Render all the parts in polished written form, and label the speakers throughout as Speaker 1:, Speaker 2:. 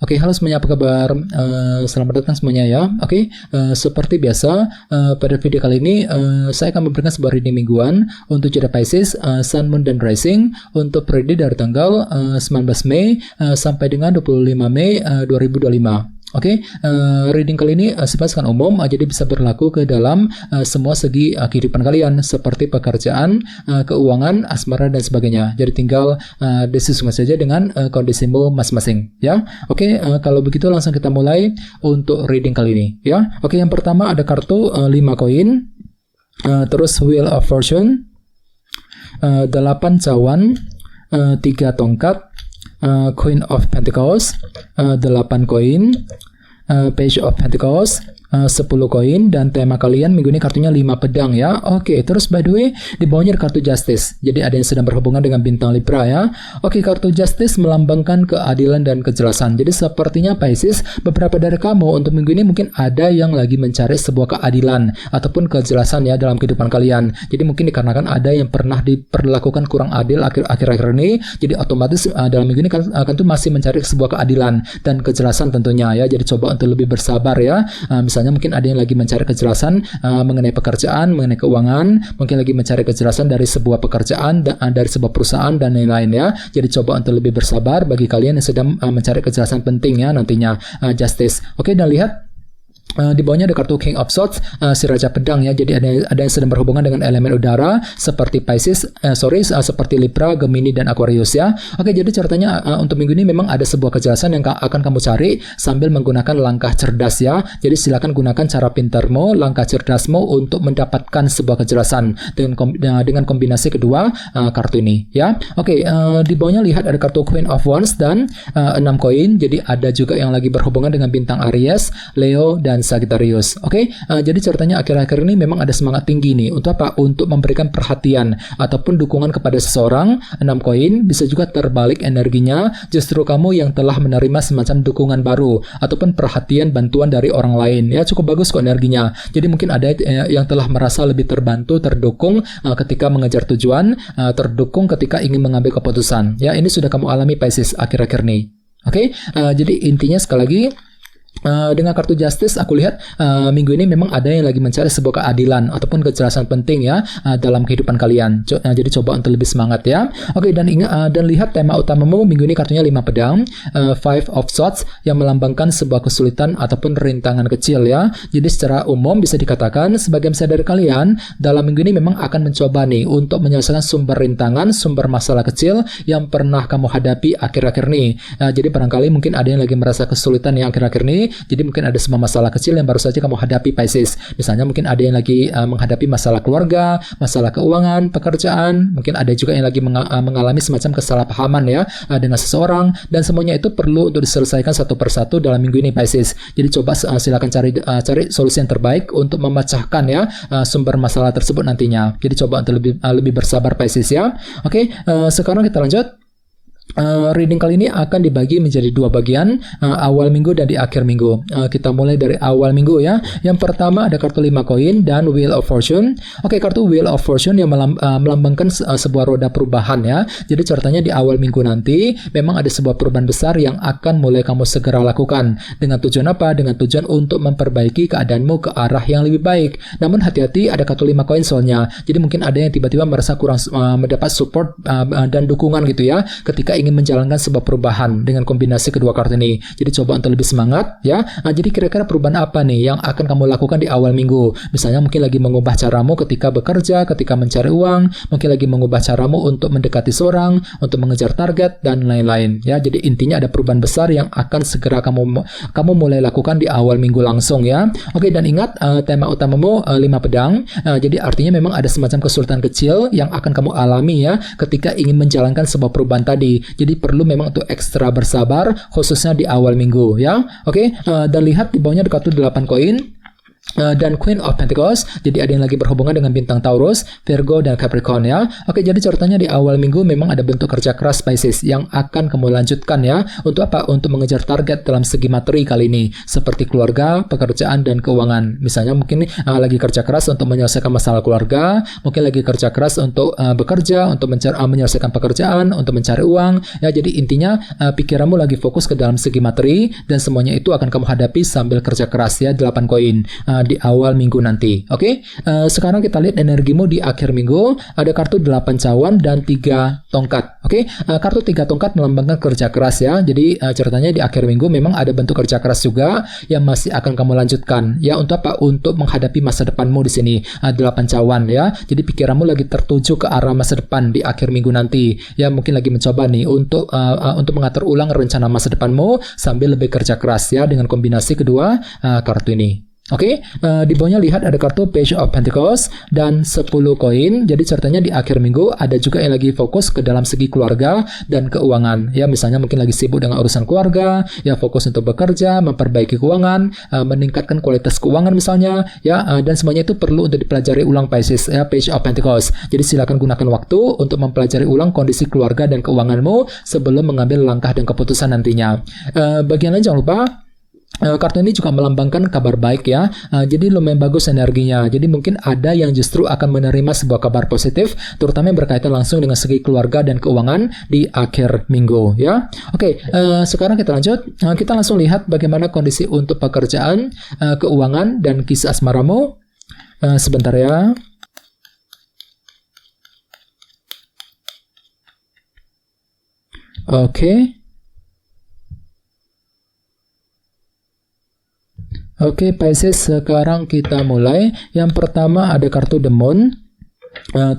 Speaker 1: Oke, halo semuanya, apa kabar? Selamat datang semuanya ya. Oke, seperti biasa, pada video kali ini saya akan memberikan sebuah reading mingguan untuk zodiak Pisces, Sun, Moon, dan Rising untuk periode dari tanggal 19 Mei sampai dengan 25 Mei 2025. Oke, reading kali ini sifatnya umum, jadi bisa berlaku ke dalam semua segi kehidupan kalian, seperti pekerjaan, keuangan, asmara, dan sebagainya. Jadi tinggal disesuaikan saja dengan kondisimu masing-masing, ya. Oke, kalau begitu langsung kita mulai untuk reading kali ini, ya. Oke, yang pertama ada kartu 5 koin, terus Wheel of Fortune, 8 cawan, 3 tongkat, Queen of Pentacles, 8 koin, Page of Pentacles, 10 koin, dan tema kalian minggu ini kartunya 5 pedang ya. Oke, terus by the way di bawahnya ada kartu Justice. Jadi ada yang sedang berhubungan dengan bintang Libra ya. Oke, kartu Justice melambangkan keadilan dan kejelasan. Jadi sepertinya Pisces, beberapa dari kamu untuk minggu ini mungkin ada yang lagi mencari sebuah keadilan ataupun kejelasan ya dalam kehidupan kalian. Jadi mungkin dikarenakan ada yang pernah diperlakukan kurang adil akhir-akhir ini, jadi otomatis dalam minggu ini akan tuh masih mencari sebuah keadilan dan kejelasan tentunya ya. Jadi coba untuk lebih bersabar ya. Misalnya mungkin ada yang lagi mencari kejelasan mengenai pekerjaan, mengenai keuangan, mungkin lagi mencari kejelasan dari sebuah pekerjaan, dari sebuah perusahaan, dan lain-lain ya. Jadi coba untuk lebih bersabar bagi kalian yang sedang mencari kejelasan penting ya nantinya, Justice. Oke, dan lihat di bawahnya ada kartu King of Swords, si Raja Pedang ya. Jadi ada yang sedang berhubungan dengan elemen udara seperti Pisces, seperti Libra, Gemini, dan Aquarius ya. Oke, jadi ceritanya untuk minggu ini memang ada sebuah kejelasan yang akan kamu cari sambil menggunakan langkah cerdas ya. Jadi silakan gunakan cara pintarmu, langkah cerdasmu untuk mendapatkan sebuah kejelasan dengan kombinasi kedua kartu ini ya. Oke, di bawahnya lihat ada kartu Queen of Wands dan 6 koin. Jadi ada juga yang lagi berhubungan dengan bintang Aries, Leo, dan Sagittarius. Oke, jadi ceritanya akhir-akhir ini memang ada semangat tinggi nih. Untuk apa? Untuk memberikan perhatian ataupun dukungan kepada seseorang. 6 koin bisa juga terbalik energinya. Justru kamu yang telah menerima semacam dukungan baru ataupun perhatian bantuan dari orang lain. Ya, cukup bagus kok energinya. Jadi mungkin ada yang telah merasa lebih terbantu, terdukung ketika mengejar tujuan, terdukung ketika ingin mengambil keputusan. Ya, ini sudah kamu alami Pisces akhir-akhir ini. Oke, jadi intinya sekali lagi, dengan kartu Justice aku lihat minggu ini memang ada yang lagi mencari sebuah keadilan ataupun kejelasan penting ya dalam kehidupan kalian. Jadi coba untuk lebih semangat ya. Oke, dan ingat dan lihat tema utamamu minggu ini kartunya 5 pedang, 5 of Swords yang melambangkan sebuah kesulitan ataupun rintangan kecil ya. Jadi secara umum bisa dikatakan sebagian besar dari kalian dalam minggu ini memang akan mencoba nih untuk menyelesaikan sumber rintangan, sumber masalah kecil yang pernah kamu hadapi akhir-akhir ini. Jadi barangkali mungkin ada yang lagi merasa kesulitan yang akhir-akhir ini. Jadi mungkin ada semua masalah kecil yang baru saja kamu hadapi Pisces. Misalnya mungkin ada yang lagi menghadapi masalah keluarga, masalah keuangan, pekerjaan. Mungkin ada juga yang lagi mengalami semacam kesalahpahaman ya dengan seseorang. Dan semuanya itu perlu untuk diselesaikan satu persatu dalam minggu ini Pisces. Jadi coba silakan cari solusi yang terbaik untuk memecahkan ya sumber masalah tersebut nantinya. Jadi coba untuk lebih bersabar Pisces ya. Oke, sekarang kita lanjut. Reading kali ini akan dibagi menjadi 2 bagian, awal minggu dan di akhir minggu. Kita mulai dari awal minggu ya. Yang pertama ada kartu 5 koin dan Wheel of Fortune. Oke, kartu Wheel of Fortune yang melambangkan sebuah roda perubahan ya. Jadi ceritanya di awal minggu nanti memang ada sebuah perubahan besar yang akan mulai kamu segera lakukan. Dengan tujuan apa? Dengan tujuan untuk memperbaiki keadaanmu ke arah yang lebih baik. Namun hati-hati, ada kartu 5 koin soalnya. Jadi mungkin ada yang tiba-tiba merasa kurang mendapat support dan dukungan gitu ya ketika ingin menjalankan sebuah perubahan dengan kombinasi kedua kartu ini. Jadi coba untuk lebih semangat ya. Jadi kira-kira perubahan apa nih yang akan kamu lakukan di awal minggu? Misalnya mungkin lagi mengubah caramu ketika bekerja, ketika mencari uang, mungkin lagi mengubah caramu untuk mendekati seorang, untuk mengejar target, dan lain-lain ya. Jadi intinya ada perubahan besar yang akan segera kamu mulai lakukan di awal minggu langsung ya. Oke, dan ingat tema utamamu 5 pedang. Jadi artinya memang ada semacam kesulitan kecil yang akan kamu alami ya ketika ingin menjalankan sebuah perubahan tadi. Jadi perlu memang untuk ekstra bersabar khususnya di awal minggu ya. Oke, dan lihat di bawahnya ada kartu 8 koin. dan Queen of Pentacles. Jadi ada yang lagi berhubungan dengan bintang Taurus, Virgo, dan Capricorn ya. Oke, jadi ceritanya di awal minggu memang ada bentuk kerja keras Pisces yang akan kamu lanjutkan ya. Untuk apa? Untuk mengejar target dalam segi materi kali ini, seperti keluarga, pekerjaan, dan keuangan. Misalnya mungkin lagi kerja keras untuk menyelesaikan masalah keluarga, mungkin lagi kerja keras untuk bekerja, untuk menyelesaikan pekerjaan, untuk mencari uang ya. Jadi intinya pikiranmu lagi fokus ke dalam segi materi, dan semuanya itu akan kamu hadapi sambil kerja keras ya. 8 koin di awal minggu nanti. Oke, sekarang kita lihat energimu di akhir minggu. Ada kartu 8 cawan dan 3 tongkat. Oke, kartu 3 tongkat melambangkan kerja keras ya. Jadi ceritanya di akhir minggu memang ada bentuk kerja keras juga yang masih akan kamu lanjutkan ya. Untuk apa? Untuk menghadapi masa depanmu di sini. 8 cawan ya. Jadi pikiranmu lagi tertuju ke arah masa depan di akhir minggu nanti. Ya, mungkin lagi mencoba nih untuk mengatur ulang rencana masa depanmu sambil lebih kerja keras ya, dengan kombinasi kedua kartu ini. Oke, di bawahnya lihat ada kartu Page of Pentacles dan 10 koin. Jadi ceritanya di akhir minggu ada juga yang lagi fokus ke dalam segi keluarga dan keuangan. Ya, misalnya mungkin lagi sibuk dengan urusan keluarga, ya fokus untuk bekerja, memperbaiki keuangan, meningkatkan kualitas keuangan misalnya, ya, dan semuanya itu perlu untuk dipelajari ulang Pisces ya, Page of Pentacles. Jadi silakan gunakan waktu untuk mempelajari ulang kondisi keluarga dan keuanganmu sebelum mengambil langkah dan keputusan nantinya. Bagian lain jangan lupa, kartu ini juga melambangkan kabar baik ya. Jadi lumayan bagus energinya. Jadi mungkin ada yang justru akan menerima sebuah kabar positif, terutama yang berkaitan langsung dengan segi keluarga dan keuangan di akhir minggu ya. Oke, sekarang kita lanjut. Kita langsung lihat bagaimana kondisi untuk pekerjaan, keuangan, dan kisah asmaramu. Sebentar ya. Oke, Pisces, sekarang kita mulai. Yang pertama ada kartu The Moon,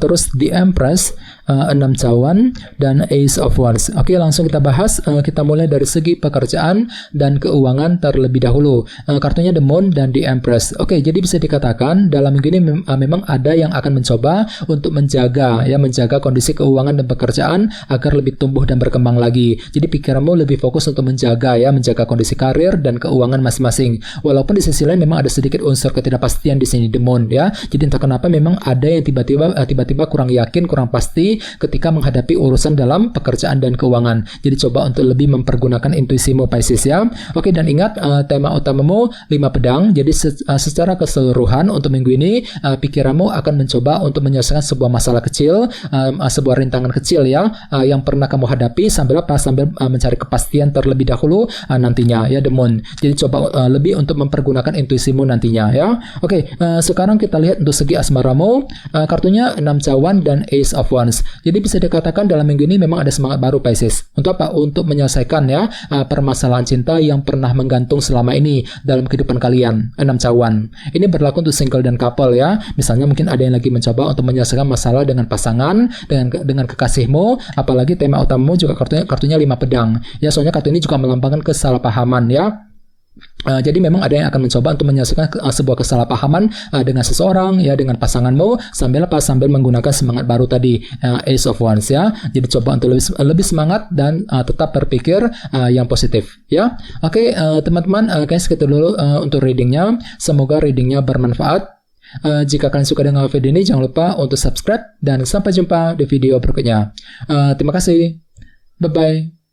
Speaker 1: terus The Empress, 6 cawan, dan Ace of Wands. Oke, langsung kita bahas. Kita mulai dari segi pekerjaan dan keuangan terlebih dahulu. Kartunya The Moon dan The Empress. Oke, jadi bisa dikatakan dalam minggu ini memang ada yang akan mencoba untuk menjaga kondisi keuangan dan pekerjaan agar lebih tumbuh dan berkembang lagi. Jadi pikiranmu lebih fokus untuk menjaga kondisi karir dan keuangan masing-masing. Walaupun di sisi lain memang ada sedikit unsur ketidakpastian di sini, The Moon ya. Jadi entah kenapa memang ada yang tiba-tiba kurang yakin, kurang pasti ketika menghadapi urusan dalam pekerjaan dan keuangan. Jadi coba untuk lebih mempergunakan intuisimu, Pisces ya. Oke, dan ingat tema utamamu 5 pedang. Jadi secara keseluruhan untuk minggu ini pikiranmu akan mencoba untuk menyelesaikan sebuah masalah kecil, sebuah rintangan kecil ya, yang pernah kamu hadapi sambil mencari kepastian terlebih dahulu nantinya ya, The Moon. Jadi coba lebih untuk mempergunakan intuisimu nantinya ya. Oke, sekarang kita lihat untuk segi asmaramu. Kartunya 6 cawan dan Ace of Wands. Jadi bisa dikatakan dalam minggu ini memang ada semangat baru, Pisces. Untuk apa? Untuk menyelesaikan ya permasalahan cinta yang pernah menggantung selama ini dalam kehidupan kalian. 6 cawan. Ini berlaku untuk single dan couple ya. Misalnya mungkin ada yang lagi mencoba untuk menyelesaikan masalah dengan pasangan, dengan kekasihmu, apalagi tema utamamu juga kartunya 5 pedang. Ya, soalnya kartu ini juga melambangkan kesalahpahaman ya. Jadi memang ada yang akan mencoba untuk menyelesaikan sebuah kesalahpahaman dengan seseorang ya, dengan pasanganmu sambil menggunakan semangat baru tadi, Ace of Wands ya. Jadi coba untuk lebih semangat dan tetap berpikir yang positif ya. Oke, teman-teman, guys, segitu dulu untuk readingnya. Semoga readingnya bermanfaat. Jika kalian suka dengan video ini, jangan lupa untuk subscribe dan sampai jumpa di video berikutnya. Terima kasih. Bye bye.